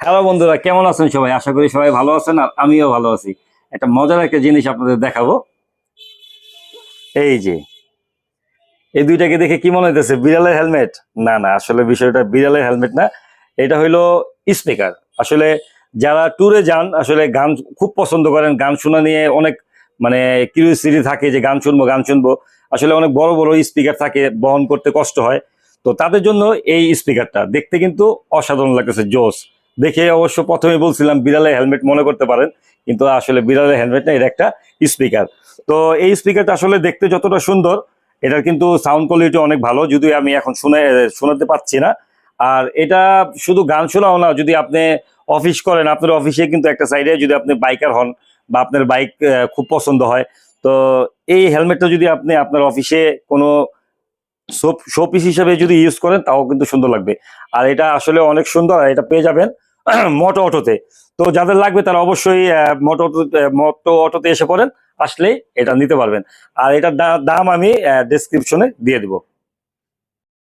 Hello বন্ধুরা, কেমন আছেন সবাই? আশা করি সবাই ভালো আছেন আর আমিও ভালো আছি। একটা মজার একটা জিনিস আপনাদের দেখাবো। এই যে এই দুইটাকে দেখে কি মনে হইতেছে বিড়ালের হেলমেট? না না, আসলে বিষয়টা বিড়ালের হেলমেট না। এটা হইলো স্পিকার। আসলে যারা ট্যুরে যান, আসলে গান খুব পছন্দ করেন, গান শোনা নিয়ে অনেক মানে কিউরিওসিটি থাকে যে গান শুনবো গান শুনবো। আসলে অনেক বড় বড় স্পিকার থাকে, বহন করতে কষ্ট হয়। তো তাদের জন্য এই স্পিকারটা দেখতে কিন্তু অসাধারণ লাগতেছে, জোস। দেখে অবশ্য প্রথমে বলছিলাম বিড়ালের হেলমেট মনে করতে পারেন, কিন্তু আসলে বিড়ালের হেলমেট না, এটা একটা স্পিকার। তো এই স্পিকারটা আসলে দেখতে যতটা সুন্দর, এটার কিন্তু সাউন্ড কোয়ালিটি অনেক ভালো, যদিও আমি এখন শোনাতে পাচ্ছি না। আর এটা শুধু গান শোনাও না, যদি আপনি অফিস করেন, আপনার অফিসে কিন্তু একটা সাইডে যদি আপনি বাইকার হন বা আপনার বাইক খুব পছন্দ হয়, তো এই হেলমেটটা যদি আপনি আপনার অফিসে কোনো শোপিস হিসেবে যদি ইউজ করেন, তাও কিন্তু সুন্দর লাগবে। আর এটা আসলে অনেক সুন্দর, আর এটা পেয়ে যাবেন মোটো অটোতে। তো যাদের লাগবে তারা অবশ্যই মোটো অটোতে এসে পড়েন, আসলেই এটা নিতে পারবেন। আর এটার দাম আমি ডেসক্রিপশনে দিয়ে দিব।